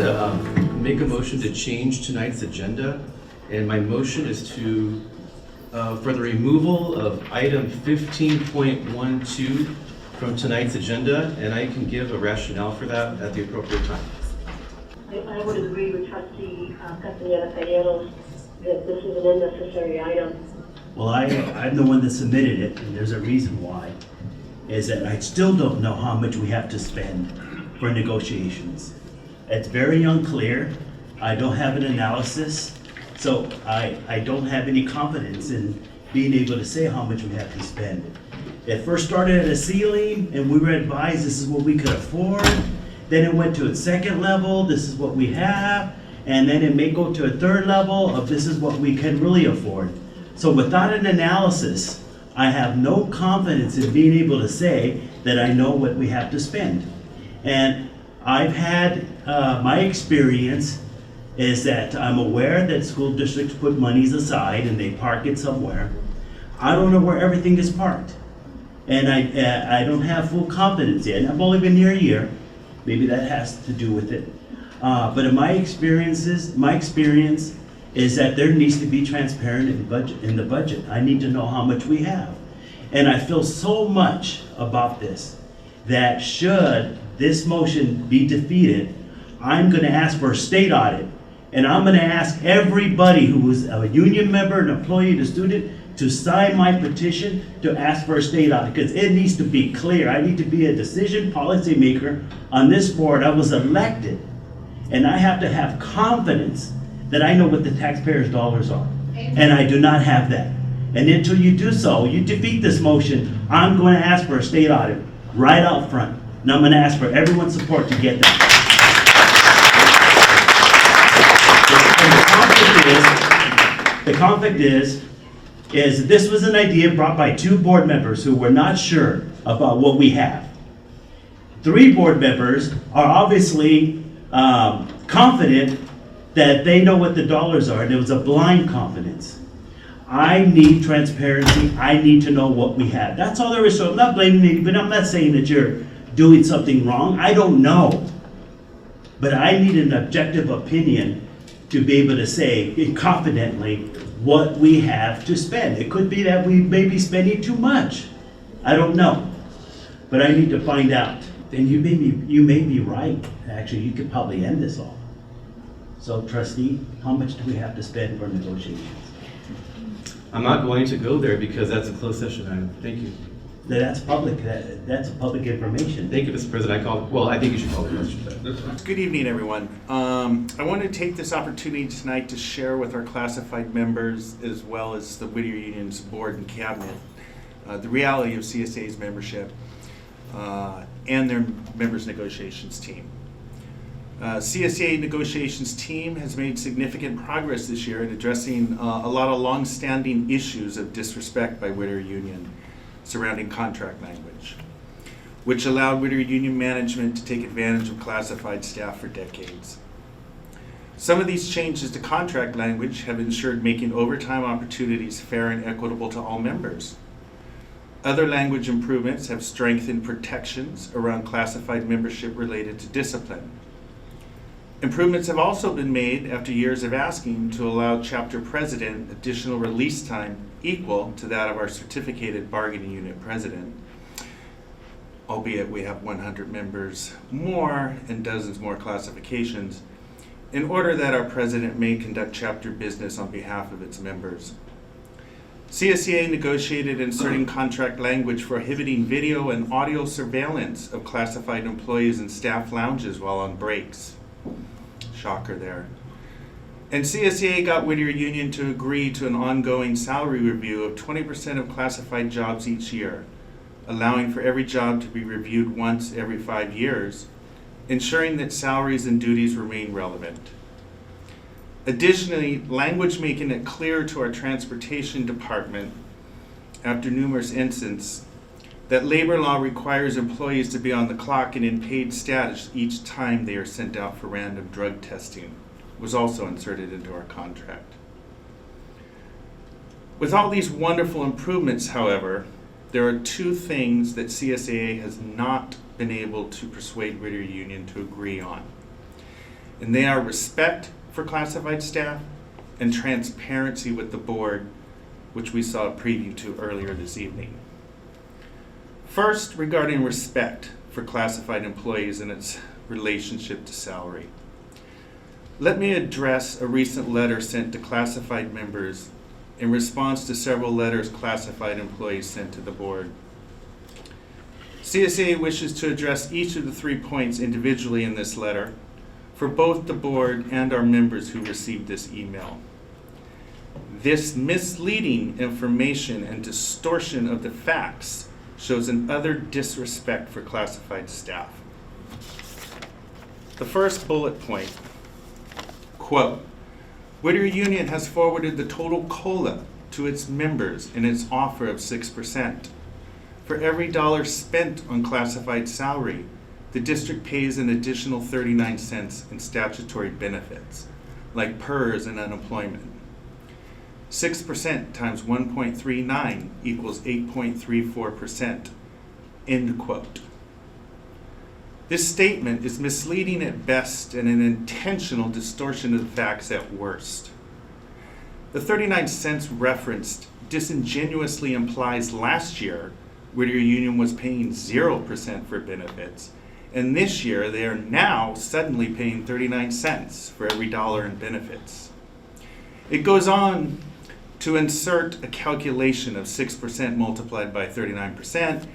to make a motion to change tonight's agenda, and my motion is to for the removal of item 15.12 from tonight's agenda, and I can give a rationale for that at the appropriate time. I would agree with Trustee Castañeda Calleros that this is an unnecessary item. Well, I'm the one that submitted it, and there's a reason why, is that I still don't know how much we have to spend for negotiations. It's very unclear. I don't have an analysis, so I don't have any confidence in being able to say how much we have to spend. It first started at a ceiling, and we were advised this is what we could afford. Then it went to a second level, this is what we have, and then it may go to a third level of this is what we can really afford. So without an analysis, I have no confidence in being able to say that I know what we have to spend. And I've had, my experience is that I'm aware that school districts put monies aside and they park it somewhere. I don't know where everything is parked. And I don't have full confidence in. I've only been here a year. Maybe that has to do with it. But in my experience is that there needs to be transparent in the budget. I need to know how much we have. And I feel so much about this that should this motion be defeated, I'm going to ask for a state audit. And I'm going to ask everybody who is a union member, an employee, a student, to sign my petition to ask for a state audit, because it needs to be clear. I need to be a decision policy maker on this board. I was elected, and I have to have confidence that I know what the taxpayers' dollars are. And I do not have that. And until you do so, you defeat this motion, I'm going to ask for a state audit right out front. And I'm going to ask for everyone's support to get that. The conflict is this was an idea brought by 2 board members who were not sure about what we have. 3 board members are obviously confident that they know what the dollars are, and it was a blind confidence. I need transparency. I need to know what we have. That's all there is. So I'm not blaming anybody. I'm not saying that you're doing something wrong. I don't know. But I need an objective opinion to be able to say confidently what we have to spend. It could be that we may be spending too much. I don't know. But I need to find out. And you may be right. Actually, you could probably end this all. So, Trustee, how much do we have to spend for negotiations? I'm not going to go there because that's a closed session item. Thank you. That's public. That's public information. Thank you, Mr. President. I think you should call the question. Good evening, everyone. I want to take this opportunity tonight to share with our classified members, as well as the Whittier Union's board and cabinet, the reality of CSA's membership and their members' negotiations team. CSEA negotiations team has made significant progress this year in addressing a lot of long-standing issues of disrespect by Whittier Union surrounding contract language, which allowed Whittier Union management to take advantage of classified staff for decades. Some of these changes to contract language have ensured making overtime opportunities fair and equitable to all members. Other language improvements have strengthened protections around classified membership related to discipline. Improvements have also been made after years of asking to allow chapter president additional release time equal to that of our certificated bargaining unit president, albeit we have 100 members more and dozens more classifications, in order that our president may conduct chapter business on behalf of its members. CSEA negotiated inserting contract language prohibiting video and audio surveillance of classified employees in staff lounges while on breaks. Shocker there. And CSEA got Whittier Union to agree to an ongoing salary review of 20% of classified jobs each year, allowing for every job to be reviewed once every 5 years, ensuring that salaries and duties remain relevant. Additionally, language making it clear to our transportation department, after numerous incidents, that labor law requires employees to be on the clock and in paid status each time they are sent out for random drug testing, was also inserted into our contract. With all these wonderful improvements, however, there are 2 things that CSEA has not been able to persuade Whittier Union to agree on. and they are respect for classified staff and transparency with the board, which we saw a preview to earlier this evening. First, regarding respect for classified employees and its relationship to salary. Let me address a recent letter sent to classified members in response to several letters classified employees sent to the board. CSEA wishes to address each of the 3 points individually in this letter for both the board and our members who received this email. This misleading information and distortion of the facts shows an utter disrespect for classified staff. The first bullet point, quote, Whittier Union has forwarded the total COLA to its members in its offer of 6%. For every dollar spent on classified salary, the district pays an additional 39 cents in statutory benefits, like PERS and unemployment. 6% times 1.39 equals 8.34%, end quote. This statement is misleading at best and an intentional distortion of the facts at worst. The 39 cents referenced disingenuously implies last year Whittier Union was paying 0% for benefits, and this year they are now suddenly paying 39 cents for every dollar in benefits. It goes on to insert a calculation of 6% multiplied by 39%,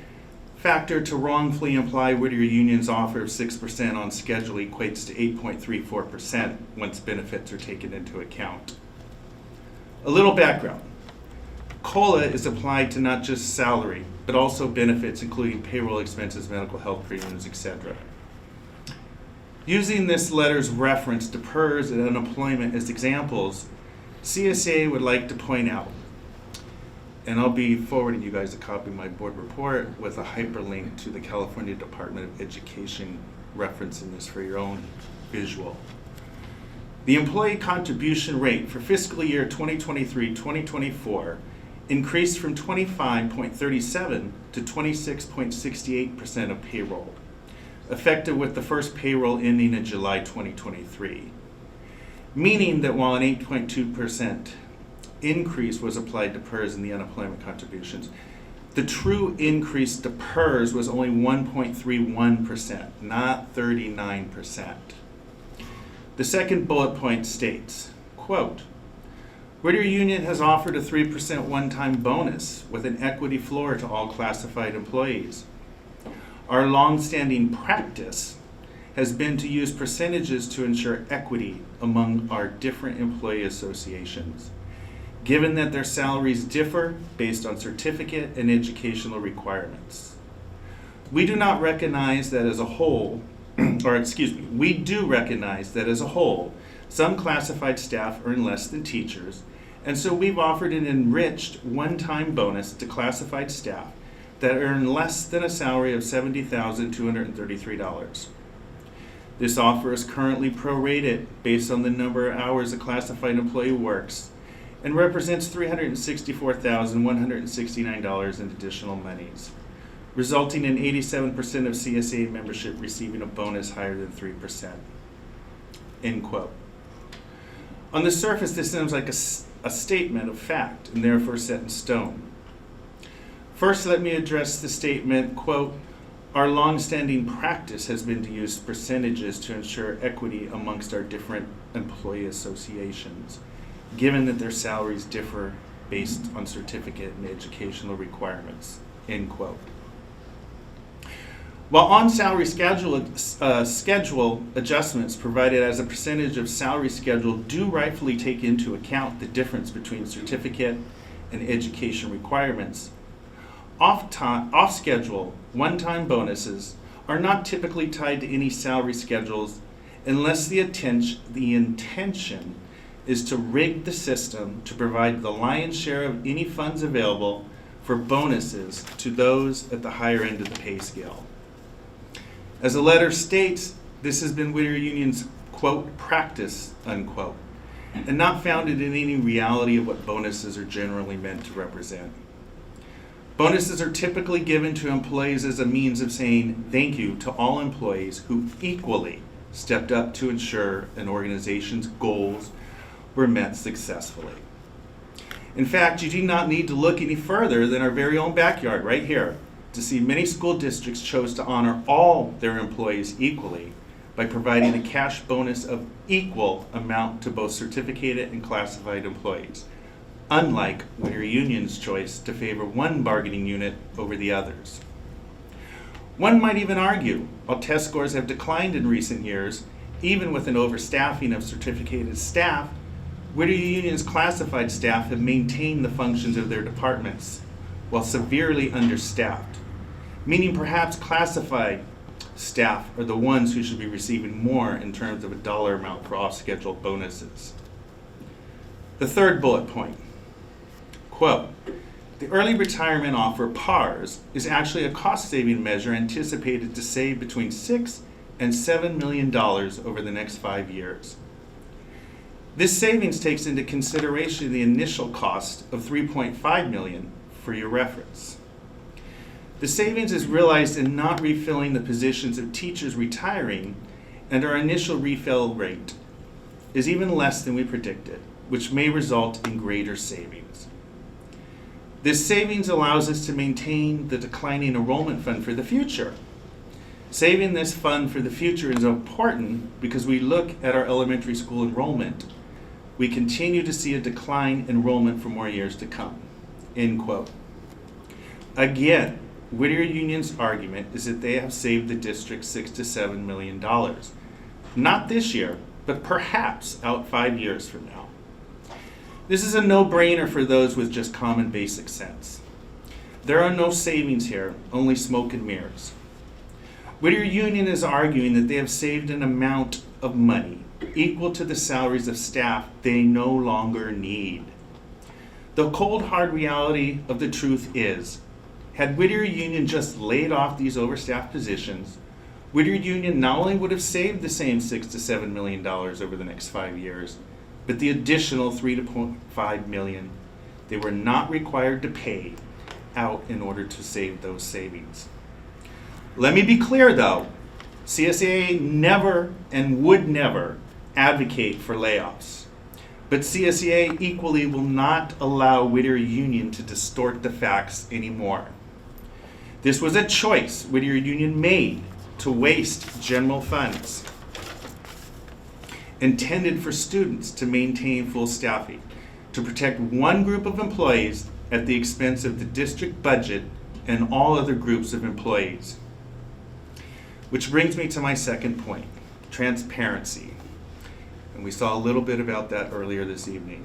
factor to wrongfully imply Whittier Union's offer of 6% on schedule equates to 8.34% once benefits are taken into account. A little background. COLA is applied to not just salary, but also benefits including payroll expenses, medical health premiums, etc. Using this letter's reference to PERS and unemployment as examples, CSEA would like to point out, and I'll be forwarding you guys a copy of my board report with a hyperlink to the California Department of Education referencing this for your own visual. The employee contribution rate for fiscal year 2023-2024 increased from 25.37 to 26.68% of payroll, effective with the first payroll ending in July 2023. Meaning that while an 8.2% increase was applied to PERS and the unemployment contributions, the true increase to PERS was only 1.31%, not 39%. The second bullet point states, quote, Whittier Union has offered a 3% one-time bonus with an equity floor to all classified employees. Our long-standing practice has been to use percentages to ensure equity among our different employee associations, given that their salaries differ based on certificate and educational requirements. We do not recognize that as a whole, we do recognize that as a whole, some classified staff earn less than teachers, and so we've offered an enriched one-time bonus to classified staff that earn less than a salary of $70,233. This offer is currently prorated based on the number of hours a classified employee works and represents $364,169 in additional monies, resulting in 87% of CSEA membership receiving a bonus higher than 3%. End quote. On the surface, this sounds like a statement of fact and therefore set in stone. First, let me address the statement, quote, our long-standing practice has been to use percentages to ensure equity amongst our different employee associations, given that their salaries differ based on certificate and educational requirements, end quote. While on-salary schedule adjustments provided as a percentage of salary schedule do rightfully take into account the difference between certificate and education requirements, off-schedule one-time bonuses are not typically tied to any salary schedules unless the intention is to rig the system to provide the lion's share of any funds available for bonuses to those at the higher end of the pay scale. As the letter states, this has been Whittier Union's, quote, practice, unquote, and not founded in any reality of what bonuses are generally meant to represent. Bonuses are typically given to employees as a means of saying thank you to all employees who equally stepped up to ensure an organization's goals were met successfully. In fact, you do not need to look any further than our very own backyard right here to see many school districts chose to honor all their employees equally by providing a cash bonus of equal amount to both certificated and classified employees, unlike Whittier Union's choice to favor one bargaining unit over the others. One might even argue, while test scores have declined in recent years, even with an overstaffing of certificated staff, Whittier Union's classified staff have maintained the functions of their departments while severely understaffed, meaning perhaps classified staff are the ones who should be receiving more in terms of a dollar amount for off-schedule bonuses. The third bullet point, quote, the early retirement offer, PARS, is actually a cost-saving measure anticipated to save between $6 and $7 million over the next 5 years. This savings takes into consideration the initial cost of $3.5 million for your reference. The savings is realized in not refilling the positions of teachers retiring, and our initial refill rate is even less than we predicted, which may result in greater savings. This savings allows us to maintain the declining enrollment fund for the future. Saving this fund for the future is important because we look at our elementary school enrollment. We continue to see a decline in enrollment for more years to come, end quote. Again, Whittier Union's argument is that they have saved the district $6 to $7 million. Not this year, but perhaps out 5 years from now. This is a no-brainer for those with just common basic sense. There are no savings here, only smoke and mirrors. Whittier Union is arguing that they have saved an amount of money equal to the salaries of staff they no longer need. The cold, hard reality of the truth is, had Whittier Union just laid off these overstaffed positions, Whittier Union not only would have saved the same $6 to $7 million over the next 5 years, but the additional $3 to $5 million they were not required to pay out in order to save those savings. Let me be clear though, CSEA never and would never advocate for layoffs, but CSEA equally will not allow Whittier Union to distort the facts anymore. This was a choice Whittier Union made to waste general funds intended for students to maintain full staffing, to protect one group of employees at the expense of the district budget and all other groups of employees. Which brings me to my second point, transparency. And we saw a little bit about that earlier this evening.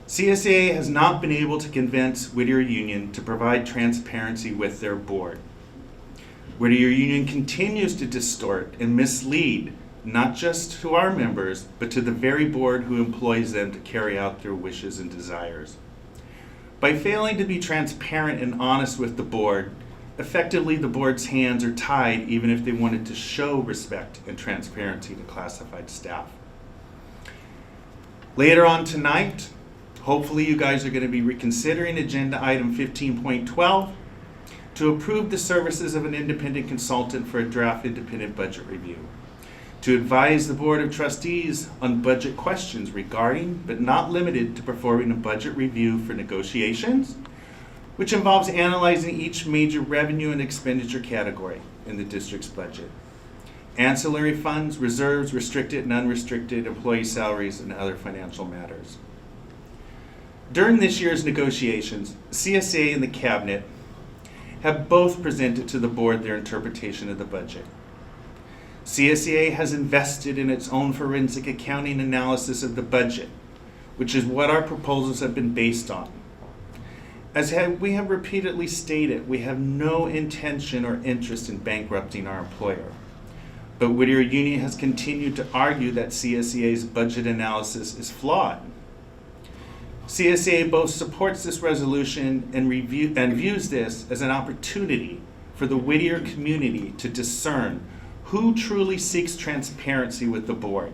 CSEA has not been able to convince Whittier Union to provide transparency with their board. Whittier Union continues to distort and mislead not just to our members, but to the very board who employs them to carry out their wishes and desires. By failing to be transparent and honest with the board, effectively the board's hands are tied even if they wanted to show respect and transparency to classified staff. Later on tonight, hopefully you guys are going to be reconsidering agenda item 15.12 to approve the services of an independent consultant for a draft independent budget review, to advise the Board of Trustees on budget questions regarding, but not limited to, performing a budget review for negotiations, which involves analyzing each major revenue and expenditure category in the district's budget, ancillary funds, reserves, restricted and unrestricted, employee salaries, and other financial matters. During this year's negotiations, CSEA and the Cabinet have both presented to the Board their interpretation of the budget. CSEA has invested in its own forensic accounting analysis of the budget, which is what our proposals have been based on. As we have repeatedly stated, we have no intention or interest in bankrupting our employer. But Whittier Union has continued to argue that CSEA's budget analysis is flawed. CSEA both supports this resolution and views this as an opportunity for the Whittier community to discern who truly seeks transparency with the board.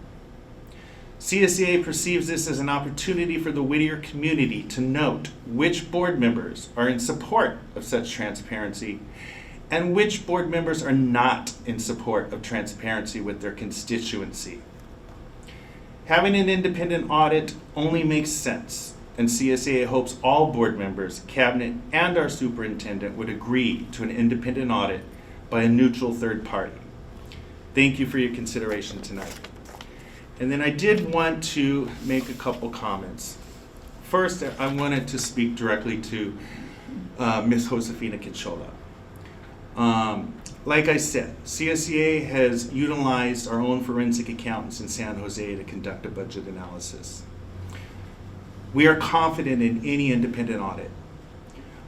CSEA perceives this as an opportunity for the Whittier community to note which board members are in support of such transparency and which board members are not in support of transparency with their constituency. Having an independent audit only makes sense, and CSEA hopes all board members, cabinet, and our superintendent would agree to an independent audit by a neutral third party. Thank you for your consideration tonight. And then I did want to make a couple comments. First, I wanted to speak directly to Ms. Josefina Canchola. Like I said, CSEA has utilized our own forensic accountants in San Jose to conduct a budget analysis. We are confident in any independent audit.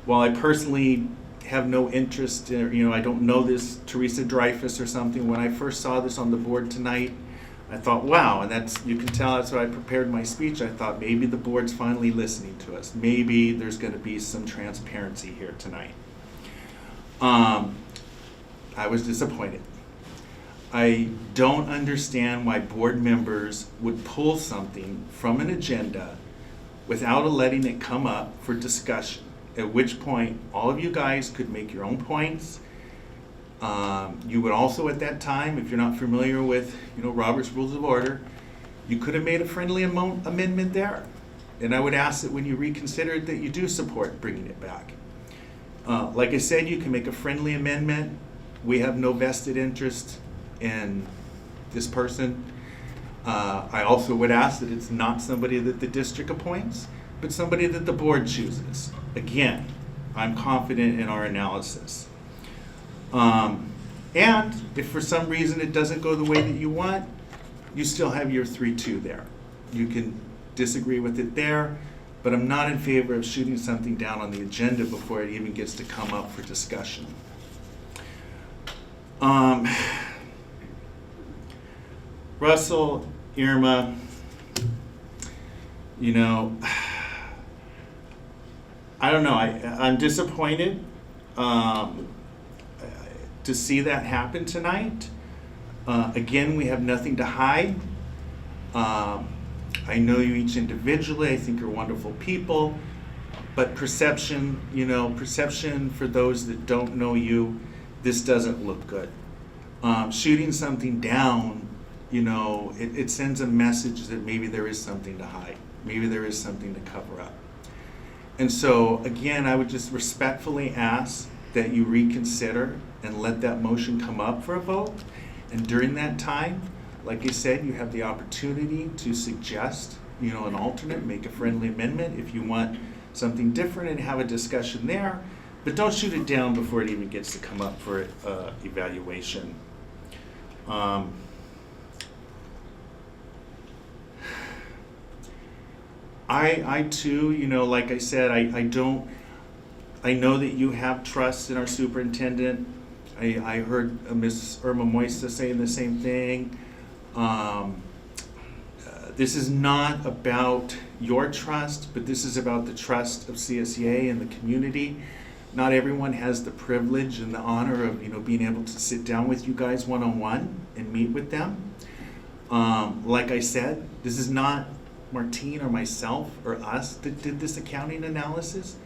While I personally have no interest in, I don't know this Teresa Dreyfus or something, when I first saw this on the board tonight, I thought, wow, and you can tell that's why I prepared my speech. I thought maybe the board's finally listening to us. Maybe there's going to be some transparency here tonight. I was disappointed. I don't understand why board members would pull something from an agenda without letting it come up for discussion, at which point all of you guys could make your own points. You would also at that time, if you're not familiar with Robert's Rules of Order, you could have made a friendly amendment there. And I would ask that when you reconsider it that you do support bringing it back. Like I said, you can make a friendly amendment. We have no vested interest in this person. I also would ask that it's not somebody that the district appoints, but somebody that the board chooses. Again, I'm confident in our analysis. And if for some reason it doesn't go the way that you want, you still have your 3-2 there. You can disagree with it there, but I'm not in favor of shooting something down on the agenda before it even gets to come up for discussion. Russell, Irma, I don't know, I'm disappointed to see that happen tonight. Again, we have nothing to hide. I know you each individually. I think you're wonderful people, but perception for those that don't know you, this doesn't look good. Shooting something down, it sends a message that maybe there is something to hide. Maybe there is something to cover up. And so, again, I would just respectfully ask that you reconsider and let that motion come up for a vote. And during that time, like I said, you have the opportunity to suggest, an alternate, make a friendly amendment if you want something different and have a discussion there. But don't shoot it down before it even gets to come up for evaluation. I too, like I said, I know that you have trust in our superintendent. I heard Ms. Irma Moisa saying the same thing. This is not about your trust, but this is about the trust of CSEA and the community. Not everyone has the privilege and the honor of being able to sit down with you guys one-on-one and meet with them. Like I said, this is not Martine or myself or us that did this accounting analysis.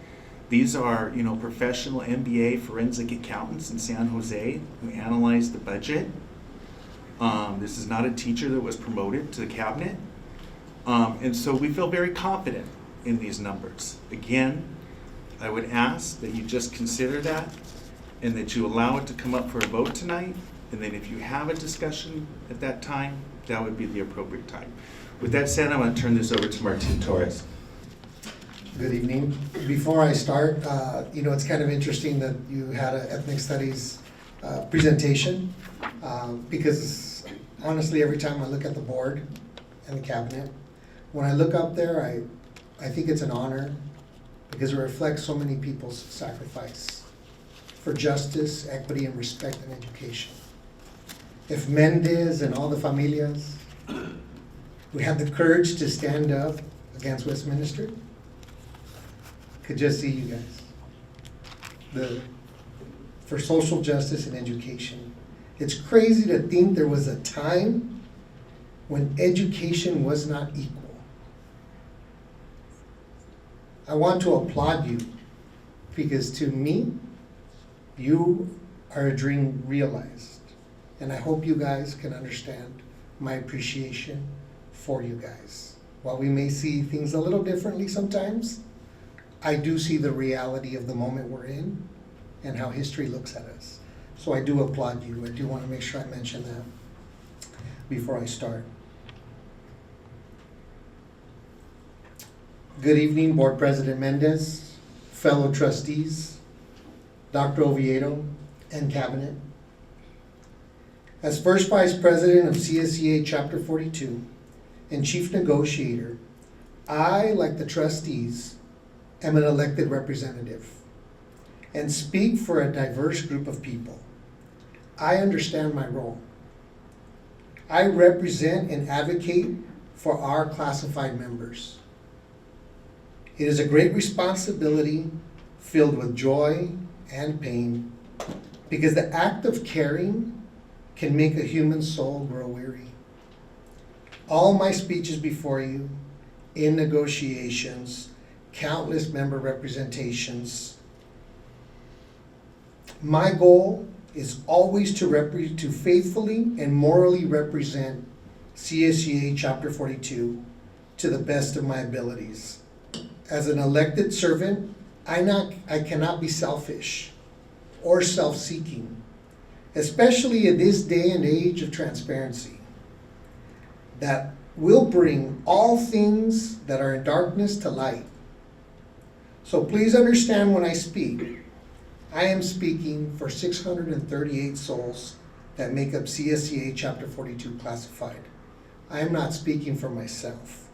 These are professional MBA forensic accountants in San Jose who analyzed the budget. This is not a teacher that was promoted to the cabinet. And so we feel very confident in these numbers. Again, I would ask that you just consider that and that you allow it to come up for a vote tonight. And then if you have a discussion at that time, that would be the appropriate time. With that said, I'm going to turn this over to Martin Torres. Good evening. Before I start, it's kind of interesting that you had an ethnic studies presentation because honestly, every time I look at the board and the cabinet, when I look up there, I think it's an honor because it reflects so many people's sacrifice for justice, equity, and respect in education. If Mendez and all the familias who had the courage to stand up against Westminster, could just see you guys. For social justice and education. It's crazy to think there was a time when education was not equal. I want to applaud you because to me, you are a dream realized. And I hope you guys can understand my appreciation for you guys. While we may see things a little differently sometimes, I do see the reality of the moment we're in and how history looks at us. So I do applaud you. I do want to make sure I mention that before I start. Good evening, Board President Mendez, fellow trustees, Dr. Oviedo, and Cabinet. As First Vice President of CSEA Chapter 42 and Chief Negotiator, I, like the trustees, am an elected representative and speak for a diverse group of people. I understand my role. I represent and advocate for our classified members. It is a great responsibility filled with joy and pain, because the act of caring can make a human soul grow weary. All my speeches before you, in negotiations, countless member representations, my goal is always to faithfully and morally represent CSEA Chapter 42 to the best of my abilities. As an elected servant, I cannot be selfish or self-seeking, especially in this day and age of transparency that will bring all things that are in darkness to light. So please understand when I speak, I am speaking for 638 souls that make up CSEA Chapter 42 classified. I am not speaking for myself.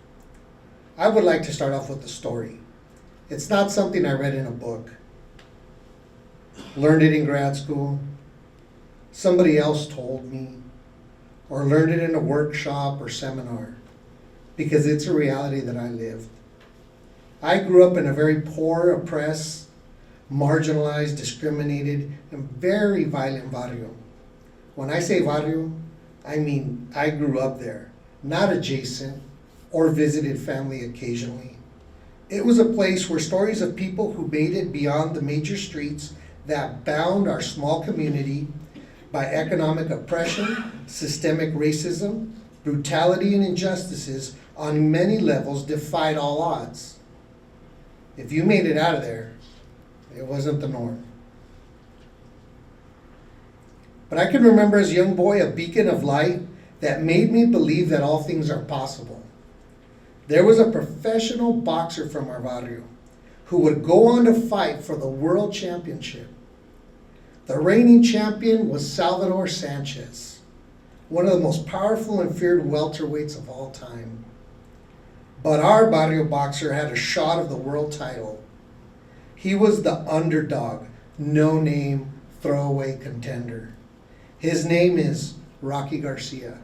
I would like to start off with a story. It's not something I read in a book, learned it in grad school, somebody else told me, or learned it in a workshop or seminar, because it's a reality that I lived. I grew up in a very poor, oppressed, marginalized, discriminated, and very violent barrio. When I say barrio, I mean I grew up there, not adjacent or visited family occasionally. It was a place where stories of people who made it beyond the major streets that bound our small community by economic oppression, systemic racism, brutality, and injustices on many levels defied all odds. If you made it out of there, it wasn't the norm. But I can remember as a young boy a beacon of light that made me believe that all things are possible. There was a professional boxer from our barrio who would go on to fight for the world championship. The reigning champion was Salvador Sanchez, one of the most powerful and feared welterweights of all time. But our barrio boxer had a shot of the world title. He was the underdog, no-name, throwaway contender. His name is Rocky Garcia.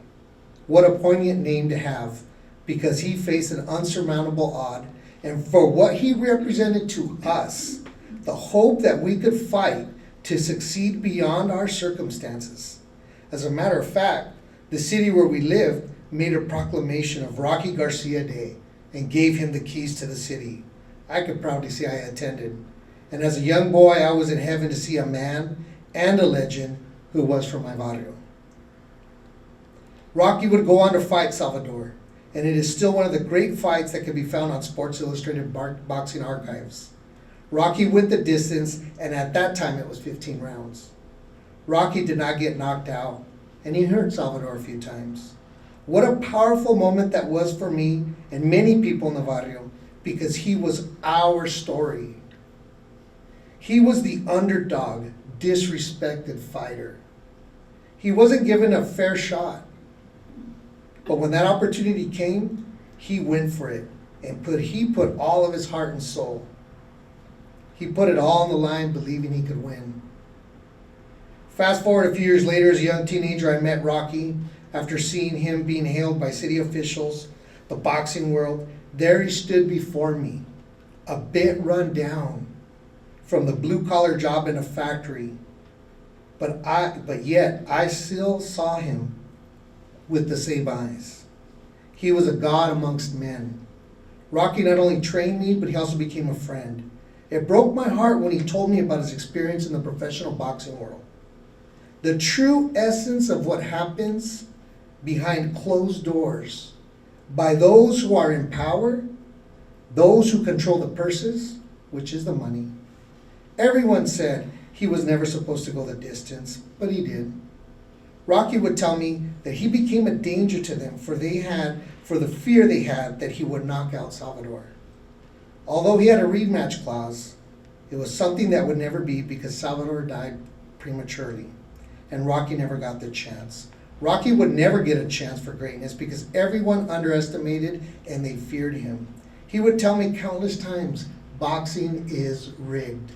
What a poignant name to have, because he faced an unsurmountable odd, and for what he represented to us, the hope that we could fight to succeed beyond our circumstances. As a matter of fact, the city where we lived made a proclamation of Rocky Garcia Day and gave him the keys to the city. I could proudly say I attended. And as a young boy, I was in heaven to see a man and a legend who was from my barrio. Rocky would go on to fight Salvador, and it is still one of the great fights that can be found on Sports Illustrated boxing archives. Rocky went the distance, and at that time it was 15 rounds. Rocky did not get knocked out, and he hurt Salvador a few times. What a powerful moment that was for me and many people in the barrio, because he was our story. He was the underdog, disrespected fighter. He wasn't given a fair shot. But when that opportunity came, he went for it, and he put all of his heart and soul. He put it all on the line, believing he could win. Fast forward a few years later, as a young teenager, I met Rocky. After seeing him being hailed by city officials, the boxing world, there he stood before me, a bit run down from the blue-collar job in a factory. But yet, I still saw him with the same eyes. He was a god amongst men. Rocky not only trained me, but he also became a friend. It broke my heart when he told me about his experience in the professional boxing world. The true essence of what happens behind closed doors by those who are in power, those who control the purses, which is the money. Everyone said he was never supposed to go the distance, but he did. Rocky would tell me that he became a danger to them for the fear they had that he would knock out Salvador. Although he had a rematch clause, it was something that would never be because Salvador died prematurely and Rocky never got the chance. Rocky would never get a chance for greatness because everyone underestimated and they feared him. He would tell me countless times, boxing is rigged.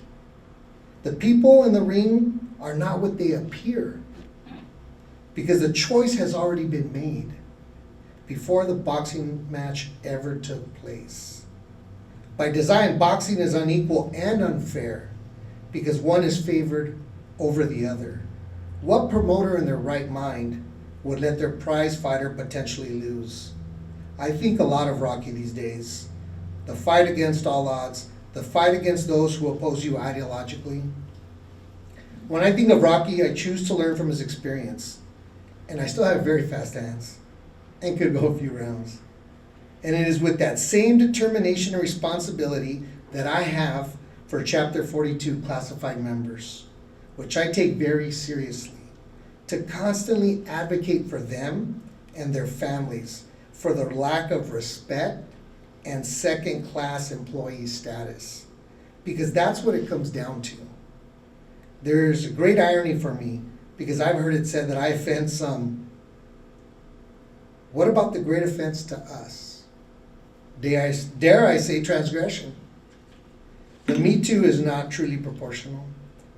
The people in the ring are not what they appear because the choice has already been made before the boxing match ever took place. By design, boxing is unequal and unfair because one is favored over the other. What promoter in their right mind would let their prize fighter potentially lose? I think a lot of Rocky these days. The fight against all odds, the fight against those who oppose you ideologically. When I think of Rocky, I choose to learn from his experience. And I still have very fast hands and could go a few rounds. And it is with that same determination and responsibility that I have for Chapter 42 classified members, which I take very seriously, to constantly advocate for them and their families for their lack of respect and second-class employee status. Because that's what it comes down to. There's a great irony for me because I've heard it said that I offend some. What about the great offense to us? Dare I say transgression? The Me Too is not truly proportional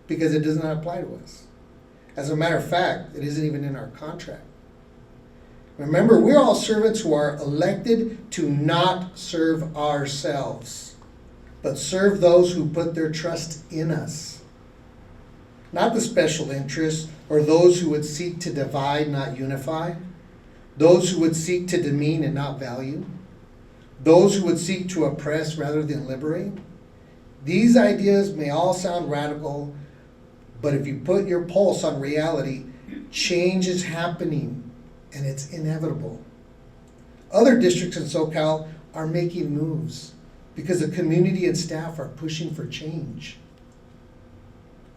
because it does not apply to us. As a matter of fact, it isn't even in our contract. Remember, we're all servants who are elected to not serve ourselves, but serve those who put their trust in us. Not the special interests or those who would seek to divide, not unify. Those who would seek to demean and not value. Those who would seek to oppress rather than liberate. These ideas may all sound radical, but if you put your pulse on reality, change is happening and it's inevitable. Other districts in SoCal are making moves because the community and staff are pushing for change.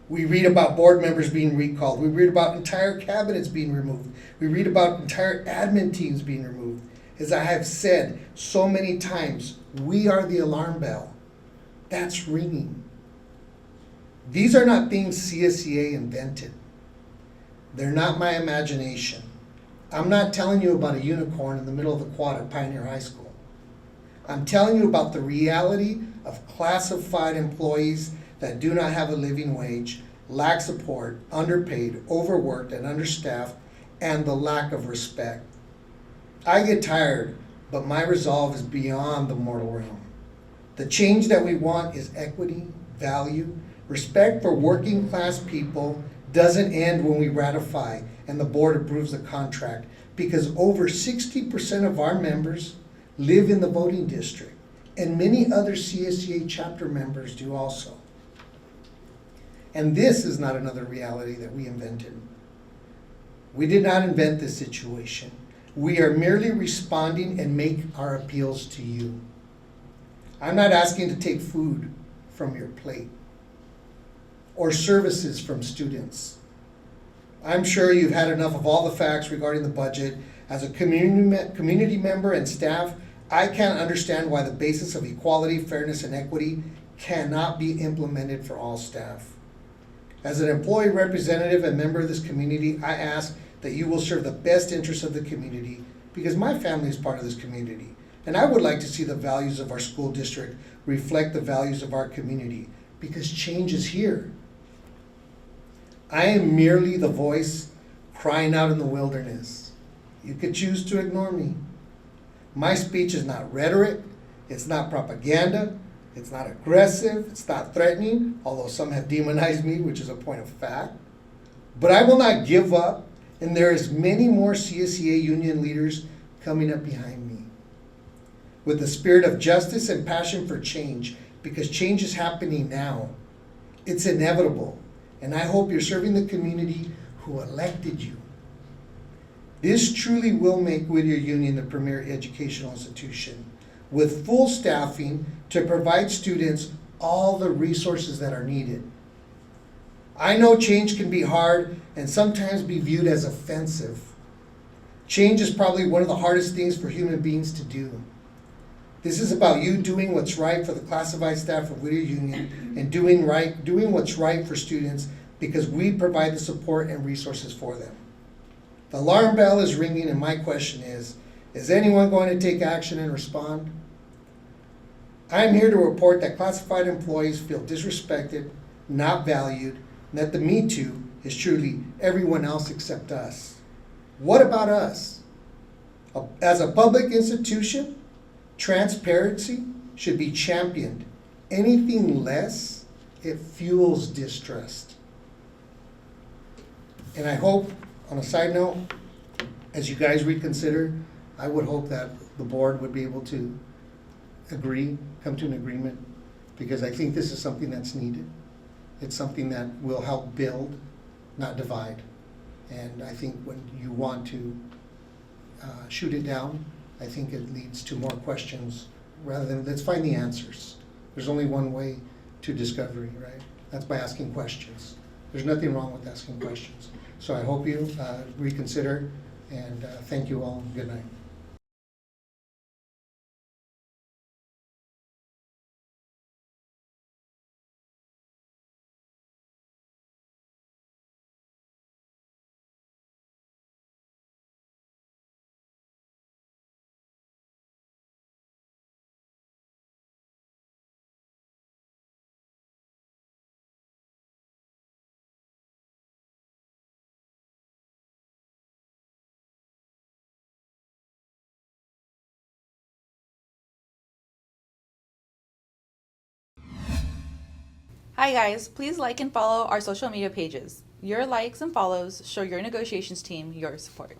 We read about board members being recalled. We read about entire cabinets being removed. We read about entire admin teams being removed. As I have said so many times, we are the alarm bell. That's ringing. These are not things CSEA invented. They're not my imagination. I'm not telling you about a unicorn in the middle of the quad at Pioneer High School. I'm telling you about the reality of classified employees that do not have a living wage, lack support, underpaid, overworked, and understaffed, and the lack of respect. I get tired, but my resolve is beyond the mortal realm. The change that we want is equity, value, respect for working class people doesn't end when we ratify and the board approves the contract, because over 60% of our members live in the voting district, and many other CSEA chapter members do also. And this is not another reality that we invented. We did not invent this situation. We are merely responding and make our appeals to you. I'm not asking to take food from your plate or services from students. I'm sure you've had enough of all the facts regarding the budget. As a community member and staff, I can't understand why the basis of equality, fairness, and equity cannot be implemented for all staff. As an employee representative and member of this community, I ask that you will serve the best interests of the community because my family is part of this community. And I would like to see the values of our school district reflect the values of our community because change is here. I am merely the voice crying out in the wilderness. You could choose to ignore me. My speech is not rhetoric, it's not propaganda, it's not aggressive, it's not threatening, although some have demonized me, which is a point of fact. But I will not give up, and there is many more CSEA union leaders coming up behind me. With the spirit of justice and passion for change, because change is happening now. It's inevitable, and I hope you're serving the community who elected you. This truly will make Whittier Union the premier educational institution with full staffing to provide students all the resources that are needed. I know change can be hard and sometimes be viewed as offensive. Change is probably one of the hardest things for human beings to do. This is about you doing what's right for the classified staff of Whittier Union and doing what's right for students because we provide the support and resources for them. The alarm bell is ringing and my question is anyone going to take action and respond? I'm here to report that classified employees feel disrespected, not valued, and that the Me Too is truly everyone else except us. What about us? As a public institution, transparency should be championed. Anything less, it fuels distrust. And I hope, on a side note, as you guys reconsider, I would hope that the board would be able to come to an agreement, because I think this is something that's needed. It's something that will help build, not divide. And I think when you want to shoot it down, I think it leads to more questions rather than let's find the answers. There's only one way to discovery, right? That's by asking questions. There's nothing wrong with asking questions. So I hope you reconsider, and thank you all. Good night. Hi guys, please like and follow our social media pages. Your likes and follows show your negotiations team your support.